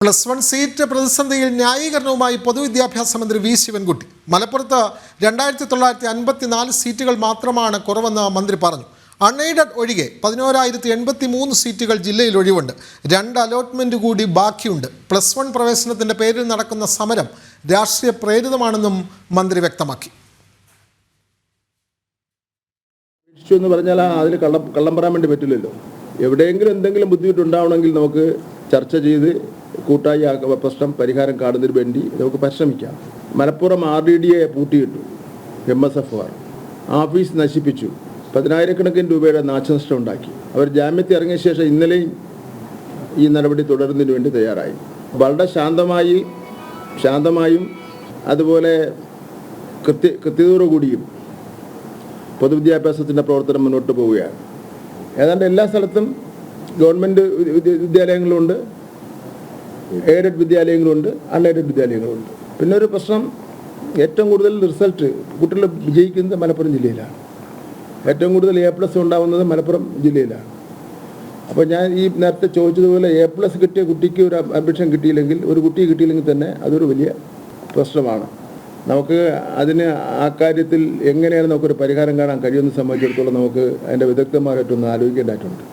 +1 seat പ്രതിസന്ധിയിൽ ന്യായീകരണവുമായി പൊതുവിദ്യാഭ്യാസ മന്ത്രി വി ശിവൻകുട്ടി. മലപ്പുറത്ത് 2954 സീറ്റുകൾ മാത്രമാണ് കുറവെന്ന് മന്ത്രി പറഞ്ഞു. അൺഎയ്ഡഡ് ഒഴികെ 11,083 സീറ്റുകൾ ജില്ലയിൽ ഒഴിവുണ്ട്. 2 അലോട്ട്മെൻറ്റ് കൂടി ബാക്കിയുണ്ട്. +1 പ്രവേശനത്തിൻ്റെ പേരിൽ നടക്കുന്ന സമരം രാഷ്ട്രീയ പ്രേരിതമാണെന്നും മന്ത്രി വ്യക്തമാക്കി. എന്ന് പറഞ്ഞാൽ അതിൽ കള്ളം പറയാൻ വേണ്ടി പറ്റില്ലല്ലോ. എവിടെയെങ്കിലും എന്തെങ്കിലും ബുദ്ധിമുട്ടുണ്ടാവണമെങ്കിൽ നമുക്ക് ചർച്ച ചെയ്ത് കൂട്ടായി ആ പ്രശ്നം പരിഹാരം കാണുന്നതിന് വേണ്ടി നമുക്ക് പരിശ്രമിക്കാം. മലപ്പുറം RDDA പൂട്ടിയിട്ടു. MSFR ഓഫീസ് നശിപ്പിച്ചു. 10,000 രൂപയുടെ നാശനഷ്ടം ഉണ്ടാക്കി. അവർ ജാമ്യത്തിൽ ഇറങ്ങിയ ശേഷം ഇന്നലെയും ഈ നടപടി തുടരുന്നതിന് വേണ്ടി തയ്യാറായി. വളരെ ശാന്തമായും അതുപോലെ കൃത്യതയോടുകൂടിയും പൊതുവിദ്യാഭ്യാസത്തിൻ്റെ പ്രവർത്തനം മുന്നോട്ട് പോവുകയാണ്. ഏതാണ്ട് എല്ലാ സ്ഥലത്തും ഗവൺമെൻറ് വിദ്യാലയങ്ങളുണ്ട്, എയ്ഡഡ് വിദ്യാലയങ്ങളുണ്ട്, അൺഎയ്ഡഡ് വിദ്യാലയങ്ങളുണ്ട്. പിന്നെ ഒരു പ്രശ്നം, ഏറ്റവും കൂടുതൽ റിസൾട്ട് കുട്ടികൾ വിജയിക്കുന്നത് മലപ്പുറം ജില്ലയിലാണ്. ഏറ്റവും കൂടുതൽ A+ ഉണ്ടാകുന്നത് മലപ്പുറം ജില്ലയിലാണ്. അപ്പോൾ ഞാൻ ഈ നേരത്തെ ചോദിച്ചതുപോലെ A+ കിട്ടിയ കുട്ടിക്ക് ഒരു അഡ്മിഷൻ കിട്ടിയില്ലെങ്കിൽ, ഒരു കുട്ടി കിട്ടിയില്ലെങ്കിൽ തന്നെ അതൊരു വലിയ പ്രശ്നമാണ്. നമുക്ക് അതിന് ആ കാര്യത്തിൽ എങ്ങനെയാണ് നമുക്കൊരു പരിഹാരം കാണാൻ കഴിയുമെന്ന് സംബന്ധിച്ചിടത്തോളം നമുക്ക് അതിൻ്റെ വിദഗ്ധന്മാരായിട്ടൊന്ന് ആലോചിക്കേണ്ടതായിട്ടുണ്ട്.